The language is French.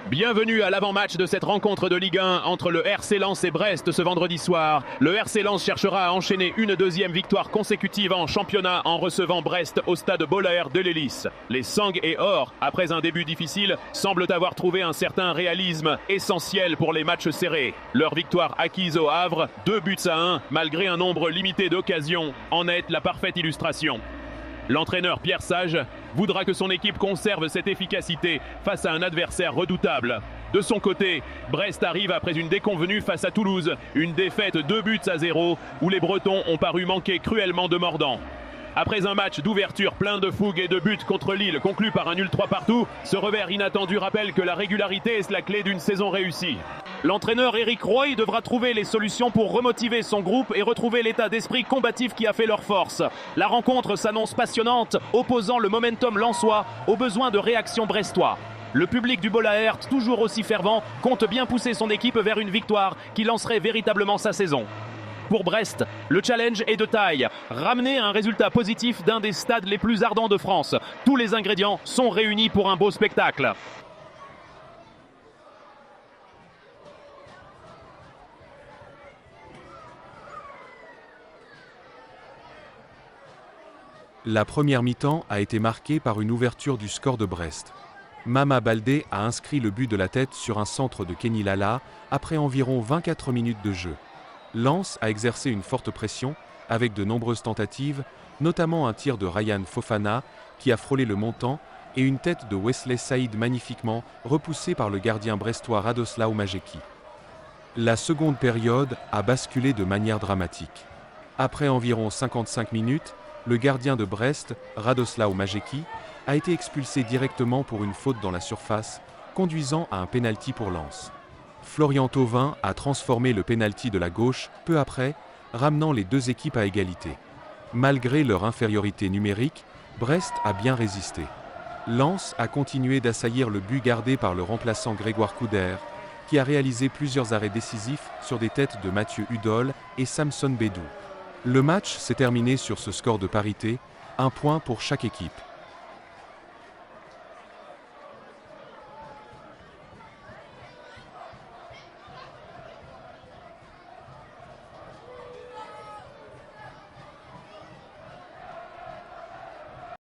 Bienvenue à l'avant-match de cette rencontre de Ligue 1 entre le RC Lens et Brest ce vendredi soir. Le RC Lens cherchera à enchaîner une deuxième victoire consécutive en championnat en recevant Brest au stade Bollaert de l'Hélice. Les Sang et Or, après un début difficile, semblent avoir trouvé un certain réalisme essentiel pour les matchs serrés. Leur victoire acquise au Havre, 2-1, malgré un nombre limité d'occasions, en est la parfaite illustration. L'entraîneur Pierre Sage voudra que son équipe conserve cette efficacité face à un adversaire redoutable. De son côté, Brest arrive après une déconvenue face à Toulouse, une défaite 2-0 où les Bretons ont paru manquer cruellement de mordant. Après un match d'ouverture plein de fougue et de buts contre Lille conclu par un nul 3-3, ce revers inattendu rappelle que la régularité est la clé d'une saison réussie. L'entraîneur Éric Roy devra trouver les solutions pour remotiver son groupe et retrouver l'état d'esprit combatif qui a fait leur force. La rencontre s'annonce passionnante, opposant le momentum lensois aux besoins de réaction brestois. Le public du Bollaert, toujours aussi fervent, compte bien pousser son équipe vers une victoire qui lancerait véritablement sa saison. Pour Brest, le challenge est de taille. Ramener un résultat positif d'un des stades les plus ardents de France. Tous les ingrédients sont réunis pour un beau spectacle. La première mi-temps a été marquée par une ouverture du score de Brest. Mama Baldé a inscrit le but de la tête sur un centre de Kenny Lala après environ 24 minutes de jeu. Lens a exercé une forte pression avec de nombreuses tentatives, notamment un tir de Ryan Fofana qui a frôlé le montant et une tête de Wesley Saïd magnifiquement repoussée par le gardien brestois Radoslaw Majecki. La seconde période a basculé de manière dramatique. Après environ 55 minutes, le gardien de Brest, Radoslaw Majecki, a été expulsé directement pour une faute dans la surface, conduisant à un pénalty pour Lens. Florian Thauvin a transformé le pénalty de la gauche peu après, ramenant les deux équipes à égalité. Malgré leur infériorité numérique, Brest a bien résisté. Lens a continué d'assaillir le but gardé par le remplaçant Grégoire Couder, qui a réalisé plusieurs arrêts décisifs sur des têtes de Mathieu Hudol et Samson Bédou. Le match s'est terminé sur ce score de parité, un point pour chaque équipe.